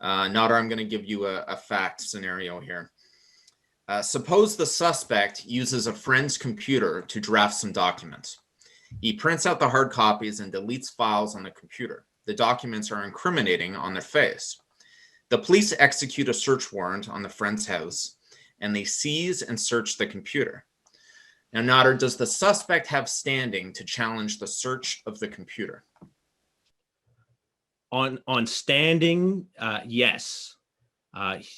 Nader, I'm going to give you a fact scenario here. Suppose the suspect uses a friend's computer to draft some documents. He prints out the hard copies and deletes files on the computer. The documents are incriminating on their face. The police execute a search warrant on the friend's house, and they seize and search the computer. Now, Nader, does the suspect have standing to challenge the search of the computer? On standing, yes.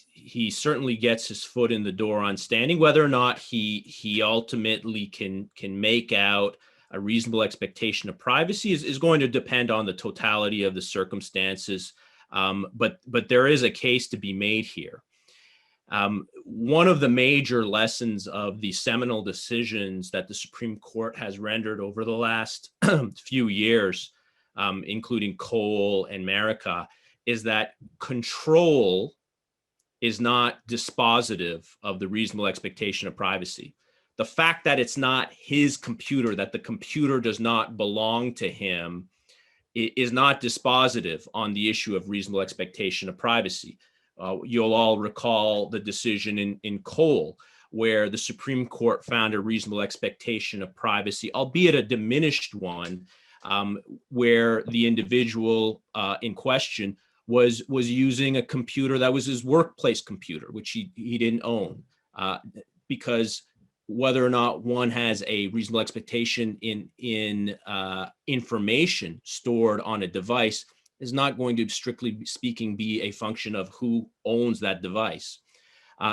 He certainly gets his foot in the door on standing. Whether or not he ultimately can make out a reasonable expectation of privacy is going to depend on the totality of the circumstances. But there is a case to be made here. One of the major lessons of the seminal decisions that the Supreme Court has rendered over the last few years, including Cole and Marica, is that control is not dispositive of the reasonable expectation of privacy. The fact that it's not his computer, that the computer does not belong to him, is not dispositive on the issue of reasonable expectation of privacy. You'll all recall the decision in Cole, where the Supreme Court found a reasonable expectation of privacy, albeit a diminished one, where the individual in question was using a computer that was his workplace computer, which he didn't own, because whether or not one has a reasonable expectation in information stored on a device is not going to, strictly speaking, be a function of who owns that device.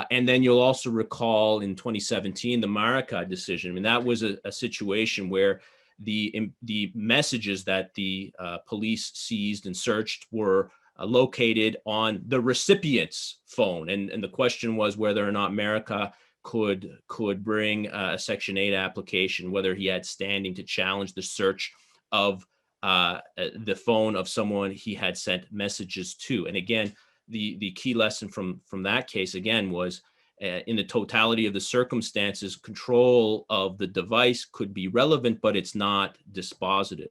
And then you'll also recall in 2017, the Marica decision. I mean, that was a situation where the messages that the police seized and searched were located on the recipient's phone. And the question was whether or not Marica could bring a Section 8 application, whether he had standing to challenge the search of the phone of someone he had sent messages to. And again, the key lesson from that case, again, was in the totality of the circumstances, control of the device could be relevant, but it's not dispositive.